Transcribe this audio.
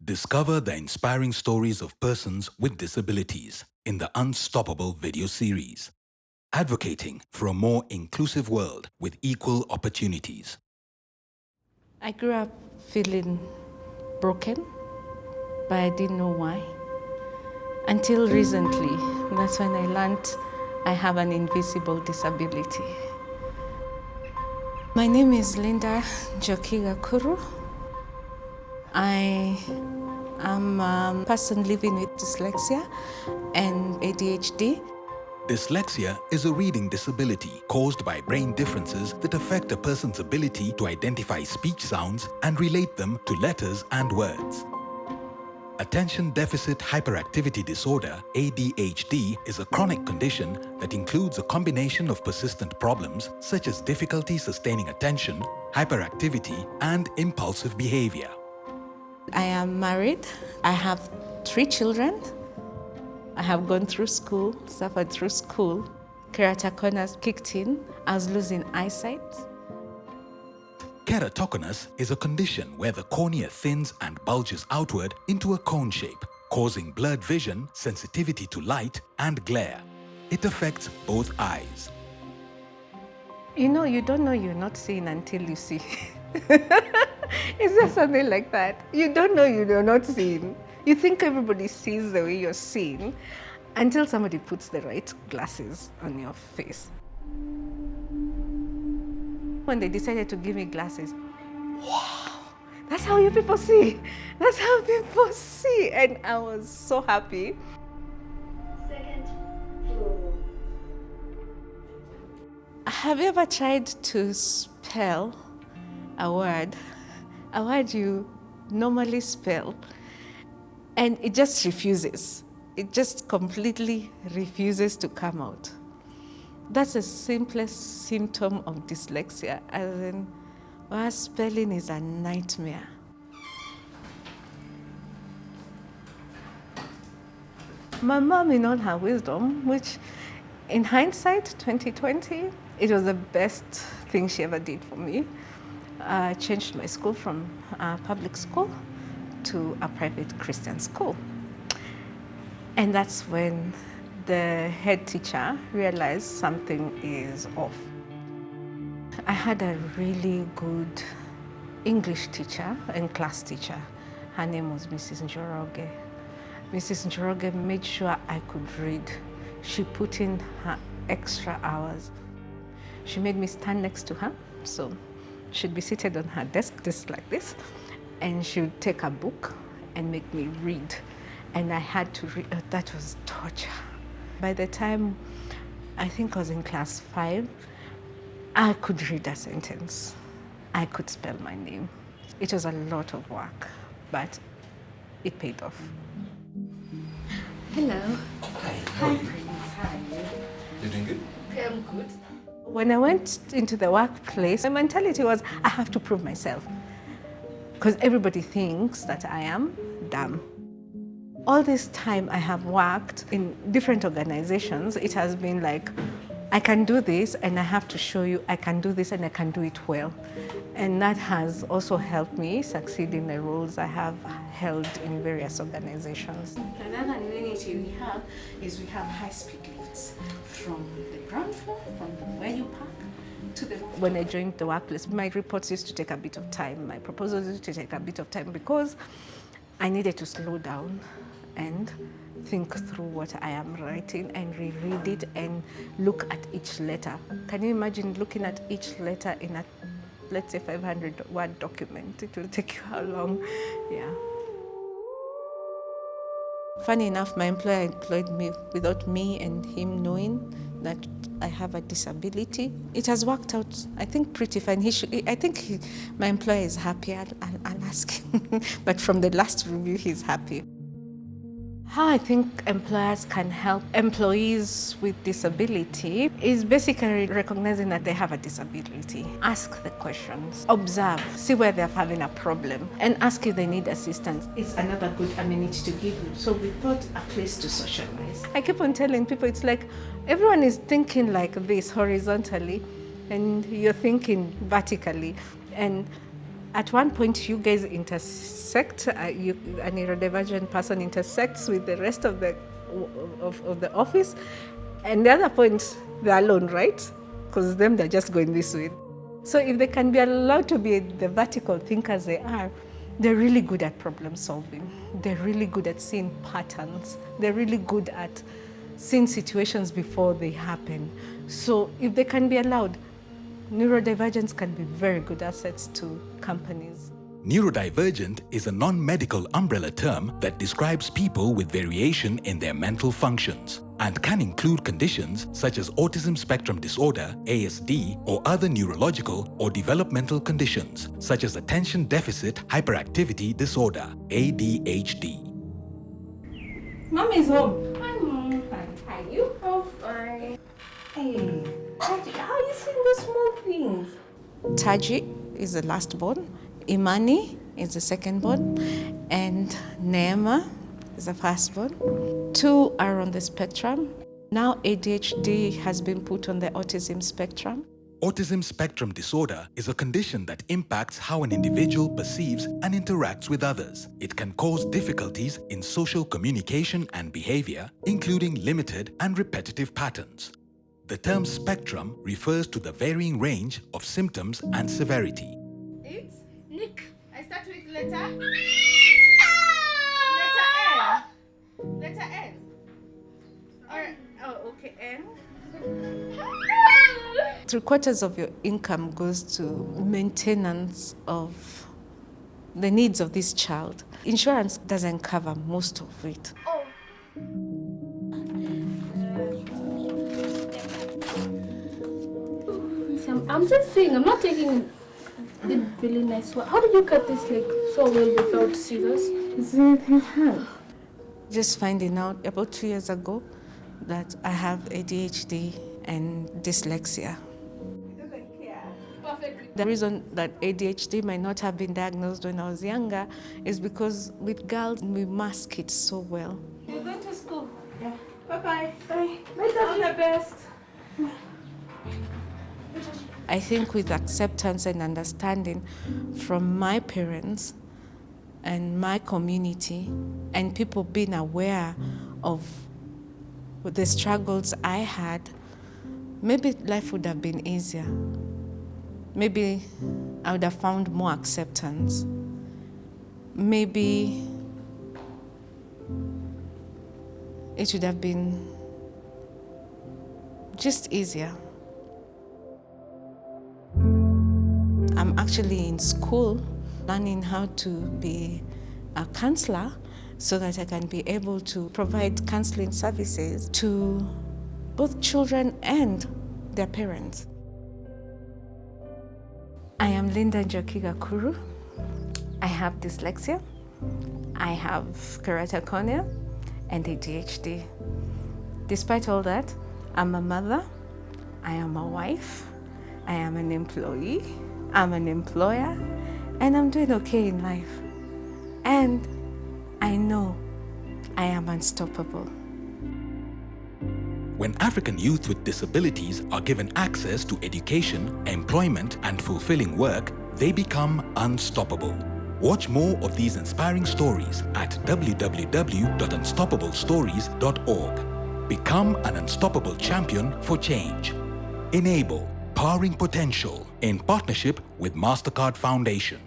Discover the inspiring stories of persons with disabilities in the Unstoppable video series, advocating for a more inclusive world with equal opportunities. I grew up feeling broken, but I didn't know why. Until recently, that's when I learned I have an invisible disability. My name is Linda Gakuru. I am a person living with dyslexia and ADHD. Dyslexia is a reading disability caused by brain differences that affect a person's ability to identify speech sounds and relate them to letters and words. Attention Deficit Hyperactivity Disorder, ADHD, is a chronic condition that includes a combination of persistent problems such as difficulty sustaining attention, hyperactivity, and impulsive behavior. I am married. I have 3 children. I have gone through school, suffered through school. Keratoconus kicked in. I was losing eyesight. Keratoconus is a condition where the cornea thins and bulges outward into a cone shape, causing blurred vision, sensitivity to light, and glare. It affects both eyes. You don't know you're not seeing until you see. Is there something like that? You don't know you're not seeing. You think everybody sees the way you're seeing until somebody puts the right glasses on your face. When they decided to give me glasses, wow, that's how you people see. That's how people see. And I was so happy. Second floor. Have you ever tried to spell a word you normally spell, and it just refuses? It just completely refuses to come out. That's the simplest symptom of dyslexia, as in, word spelling is a nightmare. My mom, in all her wisdom, which in hindsight, 2020, it was the best thing she ever did for me. Changed my school from a public school to a private Christian school. And that's when the head teacher realized something is off. I had a really good English teacher and class teacher. Her name was Mrs. Njoroge. Mrs. Njoroge made sure I could read. She put in her extra hours. She made me stand next to her, so she'd be seated on her desk just like this, and she would take a book and make me read. And I had to read. That was torture. By the time I think I was in class 5, I could read a sentence. I could spell my name. It was a lot of work, but it paid off. Hello. Hi, Hi, Prince. How are you? You doing good? I'm good. When I went into the workplace, my mentality was, I have to prove myself. Because everybody thinks that I am dumb. All this time I have worked in different organizations, it has been like, I can do this and I have to show you I can do this and I can do it well. And that has also helped me succeed in the roles I have held in various organizations. Another amenity we have is we have high-speed lifts from the ground floor, from where you park, to the... When I joined the workplace, my reports used to take a bit of time. My proposals used to take a bit of time because I needed to slow down and think through what I am writing and reread it and look at each letter. Can you imagine looking at each letter in a, let's say, 500-word document? It will take you how long? Yeah. Funny enough, my employer employed me without me and him knowing that I have a disability. It has worked out, I think, pretty fine. My employer is happy. I'll ask him. But from the last review, he's happy. How I think employers can help employees with disability is basically recognizing that they have a disability. Ask the questions, observe, see where they're having a problem, and ask if they need assistance. It's another good amenity to give you. So we thought a place to socialize. I keep on telling people, it's like everyone is thinking like this horizontally, and you're thinking vertically. And At one point, you guys intersect. A neurodivergent person intersects with the rest of the office, and the other point, they're alone, right? Because they're just going this way. So if they can be allowed to be the vertical thinkers they are, they're really good at problem solving. They're really good at seeing patterns. They're really good at seeing situations before they happen. So if they can be allowed, neurodivergence can be very good assets to companies. Neurodivergent is a non-medical umbrella term that describes people with variation in their mental functions and can include conditions such as autism spectrum disorder, ASD, or other neurological or developmental conditions such as attention deficit hyperactivity disorder, ADHD. Mommy's home. Hi, Mom. Hi, you? Oh, fine. Hey, Taji, how are you seeing those small things? Taji is the last born, Imani is the second born, and Neema is the first born. 2 are on the spectrum. Now ADHD has been put on the autism spectrum. Autism spectrum disorder is a condition that impacts how an individual perceives and interacts with others. It can cause difficulties in social communication and behavior, including limited and repetitive patterns. The term spectrum refers to the varying range of symptoms and severity. It's Nick. I start with letter. Letter N. Or, oh, okay, N. 3/4 of your income goes to maintenance of the needs of this child. Insurance doesn't cover most of it. Oh. I'm just saying, I'm not taking the really nice one. How did you cut this like so well without scissors? Is it his hand? Just finding out about 2 years ago that I have ADHD and dyslexia. The reason that ADHD might not have been diagnosed when I was younger is because with girls, we mask it so well. You're going to school? Yeah. Bye-bye. Bye. All the best. I think with acceptance and understanding from my parents and my community and people being aware of the struggles I had, maybe life would have been easier. Maybe I would have found more acceptance. Maybe it would have been just easier. I'm actually in school learning how to be a counselor so that I can be able to provide counseling services to both children and their parents. I am Linda Njoki Gakuru. I have dyslexia, I have keratoconus, and ADHD. Despite all that, I'm a mother, I am a wife, I am an employee, I'm an employer, and I'm doing okay in life. And I know I am unstoppable. When African youth with disabilities are given access to education, employment, and fulfilling work, they become unstoppable. Watch more of these inspiring stories at www.unstoppablestories.org. Become an unstoppable champion for change. Enable Powering Potential in partnership with MasterCard Foundation.